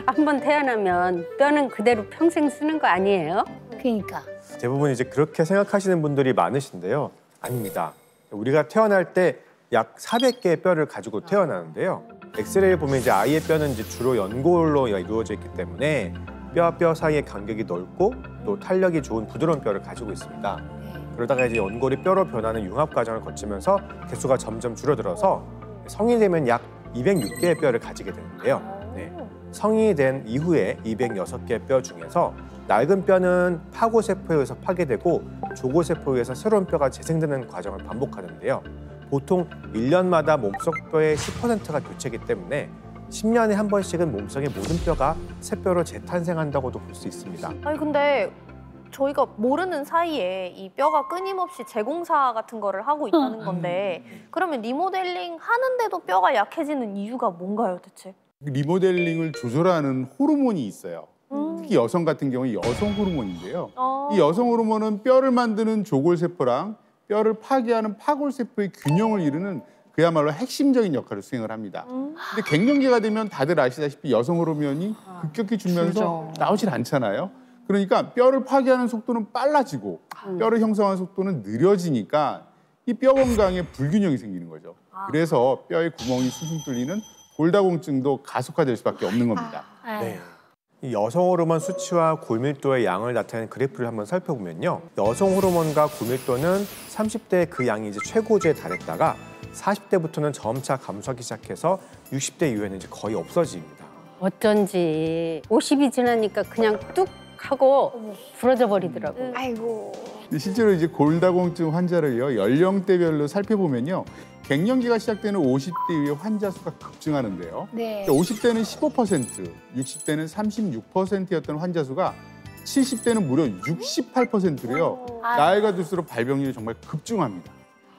한번 태어나면 뼈는 그대로 평생 쓰는 거 아니에요? 그러니까. 대부분 이제 그렇게 생각하시는 분들이 많으신데요. 아닙니다. 우리가 태어날 때 약 400개의 뼈를 가지고 태어나는데요. 엑스레이를 보면 이제 아이의 뼈는 이제 주로 연골로 이루어져 있기 때문에 뼈 사이의 간격이 넓고 또 탄력이 좋은 부드러운 뼈를 가지고 있습니다. 그러다가 이제 연골이 뼈로 변하는 융합 과정을 거치면서 개수가 점점 줄어들어서 성인이 되면 약 206개의 뼈를 가지게 되는데요. 네. 성인이 된 이후에 206개의 뼈 중에서 낡은 뼈는 파고세포에 의해서 파괴되고 조고세포에 의해서 새로운 뼈가 재생되는 과정을 반복하는데요. 보통 1년마다 몸속 뼈의 10%가 교체하기 때문에 10년에 한 번씩은 몸속의 모든 뼈가 새 뼈로 재탄생한다고도 볼 수 있습니다. 아니 근데 저희가 모르는 사이에 이 뼈가 끊임없이 재공사 같은 거를 하고 있다는 건데 그러면 리모델링 하는데도 뼈가 약해지는 이유가 뭔가요, 대체? 리모델링을 조절하는 호르몬이 있어요. 특히 여성 같은 경우는 여성 호르몬인데요. 이 여성 호르몬은 뼈를 만드는 조골세포랑 뼈를 파괴하는 파골세포의 균형을 이루는 그야말로 핵심적인 역할을 수행을 합니다. 근데 갱년기가 되면 다들 아시다시피 여성 호르몬이 급격히 줄면서 나오질 않잖아요. 그러니까 뼈를 파괴하는 속도는 빨라지고 뼈를 형성하는 속도는 느려지니까 이 뼈 건강에 불균형이 생기는 거죠. 그래서 뼈에 구멍이 숭숭 뚫리는 골다공증도 가속화될 수밖에 없는 겁니다. 네. 이 여성 호르몬 수치와 골밀도의 양을 나타내는 그래프를 한번 살펴보면요. 여성 호르몬과 골밀도는 30대에 그 양이 이제 최고조에 달했다가 40대부터는 점차 감소하기 시작해서 60대 이후에는 이제 거의 없어집니다. 어쩐지 50이 지나니까 그냥 뚝 하고 부러져 버리더라고. 아이고. 실제로 이제 골다공증 환자를요 연령대별로 살펴보면요 갱년기가 시작되는 50대 이후에 환자 수가 급증하는데요. 네. 50대는 15%, 60대는 36%였던 환자 수가 70대는 무려 68%래요. 나이가 들수록 발병률이 정말 급증합니다.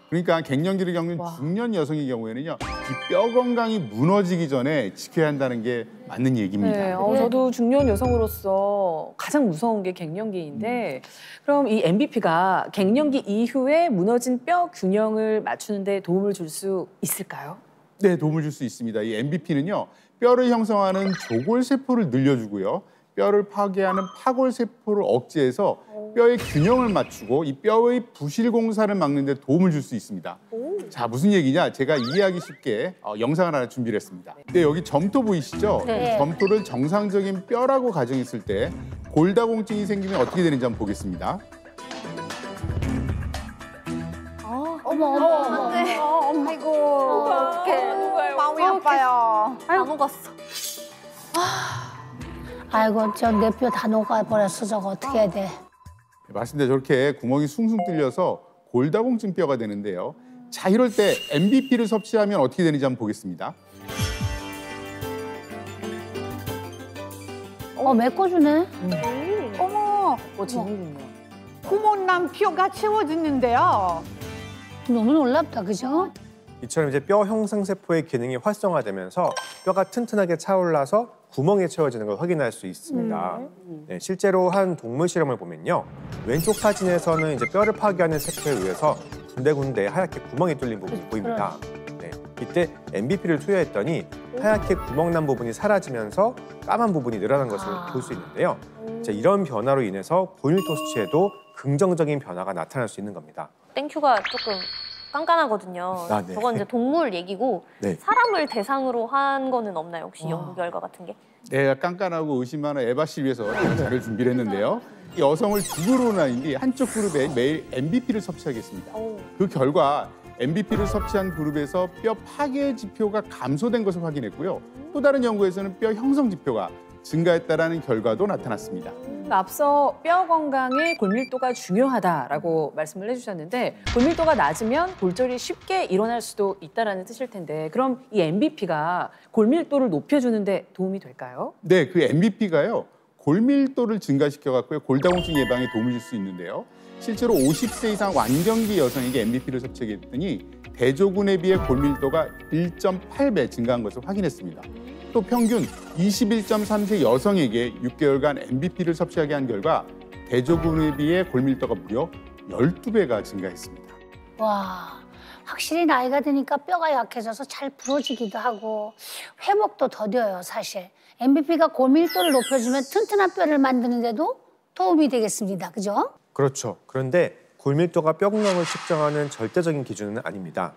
그러니까 갱년기를 겪는 중년 여성의 경우에는요 이 뼈 건강이 무너지기 전에 지켜야 한다는 게 맞는 얘기입니다. 네, 저도 중년 여성으로서 가장 무서운 게 갱년기인데 그럼 이 MBP가 갱년기 이후에 무너진 뼈 균형을 맞추는 데 도움을 줄 수 있을까요? 네, 도움을 줄 수 있습니다. 이 MBP는요 뼈를 형성하는 조골세포를 늘려주고요. 뼈를 파괴하는 파골세포를 억제해서 뼈의 균형을 맞추고 이 뼈의 부실 공사를 막는 데 도움을 줄 수 있습니다. 자, 무슨 얘기냐? 제가 이해하기 쉽게 영상을 하나 준비를 했습니다. 네, 여기 점토 보이시죠? 네. 점토를 정상적인 뼈라고 가정했을 때 골다공증이 생기면 어떻게 되는지 한번 보겠습니다. 어머. 아이고. 어떡해. 마음이 아파요. 다 녹았어. 아이고 저 내 뼈 다 녹아버렸어. 저거 어떻게 해야 돼? 맞습니다. 저렇게 구멍이 숭숭 뚫려서 골다공증 뼈가 되는데요. 자, 이럴 때 MBP를 섭취하면 어떻게 되는지 한번 보겠습니다. 메꿔주네. 어머. 재밌군요. 구멍난 뼈가 채워지는데요. 너무 놀랍다, 그죠? 이처럼 이제 뼈 형성 세포의 기능이 활성화되면서 뼈가 튼튼하게 차올라서 구멍에 채워지는 걸 확인할 수 있습니다. 네, 실제로 한 동물 실험을 보면요, 왼쪽 사진에서는 이제 뼈를 파괴하는 세포에 의해서 군데군데 하얗게 구멍이 뚫린 부분이 보입니다. 네, 이때 MBP를 투여했더니 하얗게 구멍 난 부분이 사라지면서 까만 부분이 늘어난 것을 볼 수 있는데요. 자, 이런 변화로 인해서 골밀도 수치에도 긍정적인 변화가 나타날 수 있는 겁니다. 땡큐가 조금 깐깐하거든요. 아, 네. 저건 이제 동물 얘기고 네. 사람을 대상으로 한 거는 없나요? 혹시 연구 결과 같은 게? 네, 깐깐하고 의심하는 에바 씨를 위해서 자료를 준비를 했는데요. 이 여성을 두 그룹으로 나뉜 뒤 한쪽 그룹에 매일 MBP를 섭취하겠습니다. 그 결과 MBP를 섭취한 그룹에서 뼈 파괴 지표가 감소된 것을 확인했고요. 또 다른 연구에서는 뼈 형성 지표가 증가했다라는 결과도 나타났습니다. 앞서 뼈 건강에 골밀도가 중요하다라고 말씀을 해주셨는데 골밀도가 낮으면 골절이 쉽게 일어날 수도 있다는 뜻일 텐데 그럼 이 MBP가 골밀도를 높여주는 데 도움이 될까요? 네, 그 MBP가요. 골밀도를 증가시켜갖고요. 골다공증 예방에 도움을 줄 수 있는데요. 실제로 50세 이상 완경기 여성에게 MBP를 섭취했더니 대조군에 비해 골밀도가 1.8배 증가한 것을 확인했습니다. 또 평균 21.3세 여성에게 6개월간 MBP를 섭취하게 한 결과 대조군에 비해 골밀도가 무려 12배가 증가했습니다. 와, 확실히 나이가 드니까 뼈가 약해져서 잘 부러지기도 하고 회복도 더뎌요, 사실. MBP가 골밀도를 높여주면 튼튼한 뼈를 만드는데도 도움이 되겠습니다, 그죠? 그렇죠. 그런데 골밀도가 뼈 건강을 측정하는 절대적인 기준은 아닙니다.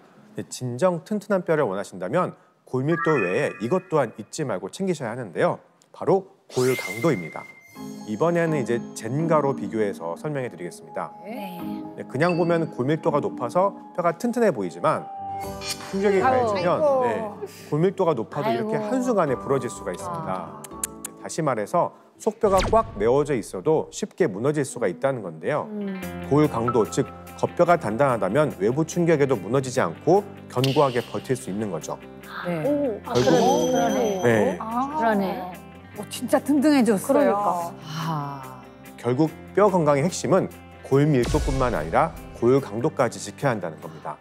진정 튼튼한 뼈를 원하신다면 골밀도 외에 이것 또한 잊지 말고 챙기셔야 하는데요. 바로 골 강도입니다. 이번에는 이제 젠가로 비교해서 설명해 드리겠습니다. 네. 그냥 보면 골밀도가 높아서 뼈가 튼튼해 보이지만 충격이 가해지면 골밀도가 높아도 이렇게 한순간에 부러질 수가 있습니다. 네, 다시 말해서 속뼈가 꽉 메워져 있어도 쉽게 무너질 수가 있다는 건데요. 골 강도, 즉 겉뼈가 단단하다면 외부 충격에도 무너지지 않고 견고하게 버틸 수 있는 거죠. 네. 그러네. 네. 그러네. 진짜 든든해졌어요. 그러니까. 결국 뼈 건강의 핵심은 골 밀도뿐만 아니라 골 강도까지 지켜야 한다는 겁니다.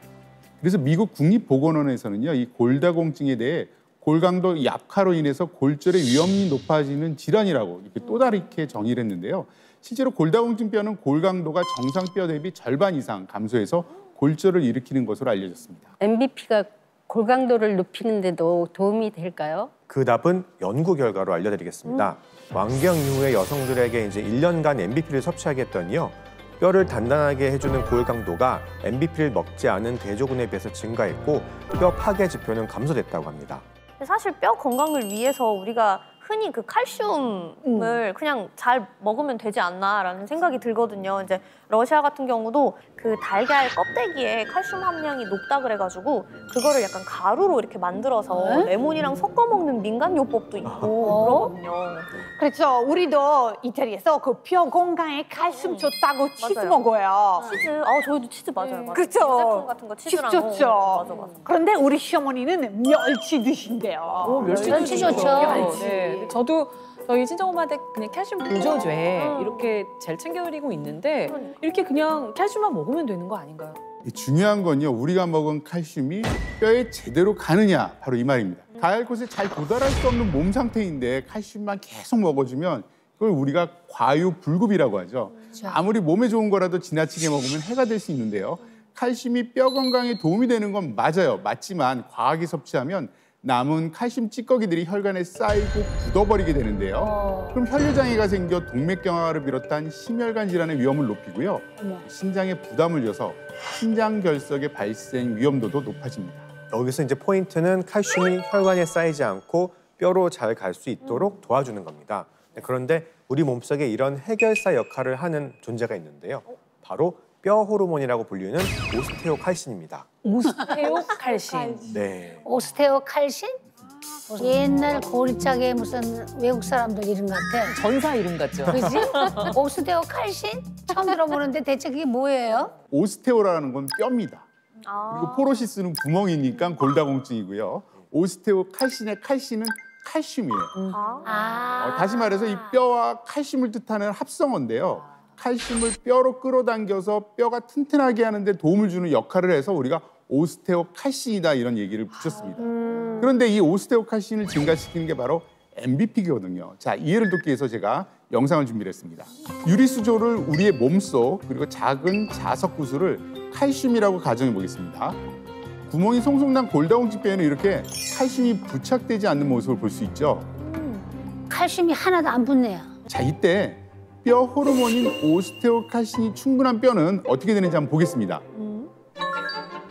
그래서 미국 국립보건원에서는요, 이 골다공증에 대해 골강도 약화로 인해서 골절의 위험이 높아지는 질환이라고 이렇게 또 다르게 정의를 했는데요. 실제로 골다공증 뼈는 골강도가 정상 뼈 대비 절반 이상 감소해서 골절을 일으키는 것으로 알려졌습니다. MBP가 골강도를 높이는데도 도움이 될까요? 그 답은 연구 결과로 알려드리겠습니다. 완경 이후에 여성들에게 이제 1년간 MBP를 섭취하게 했더니요. 뼈를 단단하게 해주는 골 강도가 MBP를 먹지 않은 대조군에 비해서 증가했고 뼈 파괴 지표는 감소됐다고 합니다. 사실 뼈 건강을 위해서 우리가 흔히 그 칼슘을 그냥 잘 먹으면 되지 않나라는 생각이 들거든요. 이제 러시아 같은 경우도 그 달걀 껍데기에 칼슘 함량이 높다 그래가지고 그거를 약간 가루로 이렇게 만들어서 레몬이랑 섞어 먹는 민간요법도 있고 그러거든요. 그렇죠. 우리도 이태리에서 그 뼈 건강에 칼슘 좋다고 치즈 맞아요. 먹어요. 치즈, 저희도 치즈 맞아요. 그렇죠. 제품 같은 거 치즈랑 치즈 좋죠. 맞아. 그런데 우리 시어머니는 멸치 드신대요. 멸치 좋죠. 네. 저도 저희 친정엄마한테 그냥 칼슘 보조제 이렇게 잘 챙겨드리고 있는데 이렇게 그냥 칼슘만 먹으면 되는 거 아닌가요? 중요한 건요, 우리가 먹은 칼슘이 뼈에 제대로 가느냐, 바로 이 말입니다. 가야 할 곳에 잘 도달할 수 없는 몸 상태인데 칼슘만 계속 먹어주면 그걸 우리가 과유불급이라고 하죠. 아무리 몸에 좋은 거라도 지나치게 먹으면 해가 될 수 있는데요. 칼슘이 뼈 건강에 도움이 되는 건 맞아요. 맞지만 과하게 섭취하면 남은 칼슘 찌꺼기들이 혈관에 쌓이고 굳어버리게 되는데요. 그럼 혈류장애가 생겨 동맥경화를 비롯한 심혈관 질환의 위험을 높이고요. 신장에 부담을 줘서 신장결석의 발생 위험도도 높아집니다. 여기서 이제 포인트는 칼슘이 혈관에 쌓이지 않고 뼈로 잘 갈 수 있도록 도와주는 겁니다. 그런데 우리 몸속에 이런 해결사 역할을 하는 존재가 있는데요. 바로 뼈 호르몬이라고 불리는 오스테오칼신입니다. 오스테오칼신. 네. 오스테오칼신? 옛날 고리짝에 무슨 외국 사람들 이름 같아. 전사 이름 같죠? 그지? 오스테오칼신? 처음 들어보는데 대체 그게 뭐예요? 오스테오라는 건 뼈입니다. 그리고 포로시스는 구멍이니까 골다공증이고요. 오스테오칼신의 칼신은 칼슘이에요. 다시 말해서 이 뼈와 칼슘을 뜻하는 합성어인데요. 칼슘을 뼈로 끌어당겨서 뼈가 튼튼하게 하는데 도움을 주는 역할을 해서 우리가 오스테오칼신이다 이런 얘기를 붙였습니다. 그런데 이 오스테오칼신을 증가시키는 게 바로 MBP거든요. 자, 이해를 돕기 위해서 제가 영상을 준비를 했습니다. 유리수조를 우리의 몸속 그리고 작은 자석 구슬을 칼슘이라고 가정해 보겠습니다. 구멍이 송송 난 골다공증 뼈에는 이렇게 칼슘이 부착되지 않는 모습을 볼 수 있죠. 칼슘이 하나도 안 붙네요. 자, 이때 뼈 호르몬인 오스테오칼신이 충분한 뼈는 어떻게 되는지 한번 보겠습니다.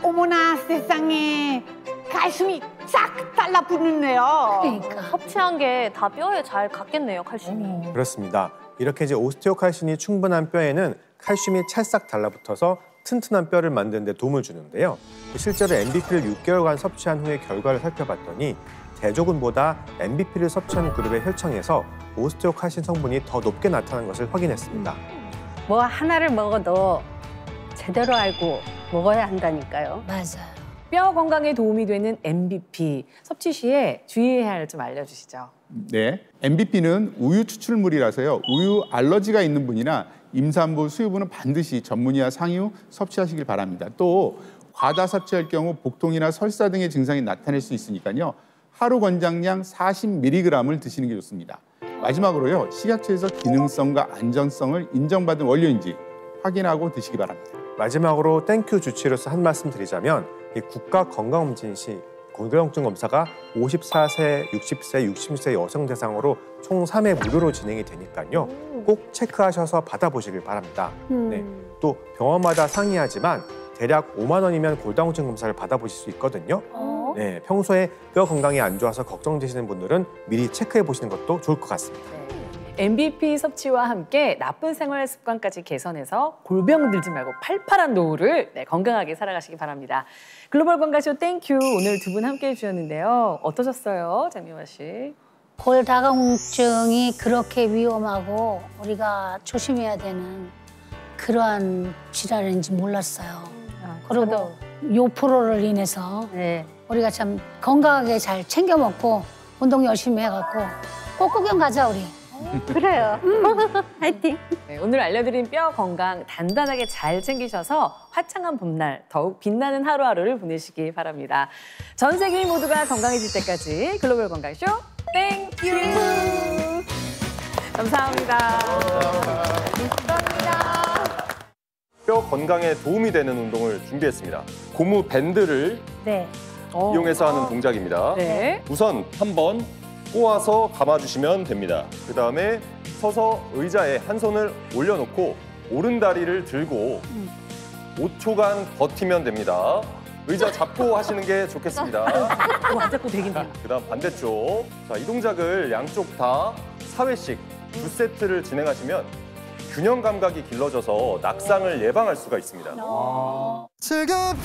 어머나 세상에 칼슘이 싹 달라붙는데요. 그러니까. 섭취한 게 다 뼈에 잘 갔겠네요, 칼슘이. 그렇습니다. 이렇게 이제 오스테오칼신이 충분한 뼈에는 칼슘이 찰싹 달라붙어서 튼튼한 뼈를 만드는 데 도움을 주는데요. 실제로 MBP를 6개월간 섭취한 후에 결과를 살펴봤더니 대조군보다 MBP를 섭취한 그룹의 혈청에서 오스테오칼신 성분이 더 높게 나타난 것을 확인했습니다. 뭐 하나를 먹어도 제대로 알고 먹어야 한다니까요. 맞아요. 뼈 건강에 도움이 되는 MBP 섭취 시에 주의해야 할 점 알려주시죠. 네, MBP는 우유 추출물이라서요. 우유 알러지가 있는 분이나 임산부, 수유부는 반드시 전문의와 상의 후 섭취하시길 바랍니다. 또 과다 섭취할 경우 복통이나 설사 등의 증상이 나타날 수 있으니까요. 하루 권장량 40mg을 드시는 게 좋습니다. 마지막으로요. 식약처에서 기능성과 안전성을 인정받은 원료인지 확인하고 드시기 바랍니다. 마지막으로 땡큐 주치의로서 한 말씀 드리자면 이 국가건강검진 시 골다공증 검사가 54세, 60세, 60세 여성 대상으로 총 3회 무료로 진행이 되니까요. 꼭 체크하셔서 받아보시길 바랍니다. 네, 또 병원마다 상이하지만 대략 5만 원이면 골다공증 검사를 받아보실 수 있거든요. 네, 평소에 뼈 건강이 안 좋아서 걱정되시는 분들은 미리 체크해 보시는 것도 좋을 것 같습니다. MBP 섭취와 함께 나쁜 생활 습관까지 개선해서 골병 들지 말고 팔팔한 노후를 건강하게 살아가시기 바랍니다. 글로벌 건강쇼 땡큐 오늘 두 분 함께해 주셨는데요. 어떠셨어요, 장미화 씨? 골다공증이 그렇게 위험하고 우리가 조심해야 되는 그러한 질환인지 몰랐어요. 그리고 요 프로를 인해서 우리가 참 건강하게 잘 챙겨 먹고 운동 열심히 해갖고 꼭 구경 가자 우리. 그래요. 화이팅. 네, 오늘 알려드린 뼈 건강 단단하게 잘 챙기셔서 화창한 봄날 더욱 빛나는 하루하루를 보내시기 바랍니다. 전 세계인 모두가 건강해질 때까지 글로벌 건강쇼 땡큐. 감사합니다. 뼈 건강에 도움이 되는 운동을 준비했습니다. 고무 밴드를 이용해서 하는 동작입니다. 네. 우선 한번 꼬아서 감아주시면 됩니다. 그 다음에 서서 의자에 한 손을 올려놓고 오른 다리를 들고 5초간 버티면 됩니다. 의자 잡고 하시는 게 좋겠습니다. 안 잡고 되긴다. 그 다음 반대쪽. 자, 이 동작을 양쪽 다 4회씩 2세트를 진행하시면 균형 감각이 길러져서 낙상을 예방할 수가 있습니다. 즐거운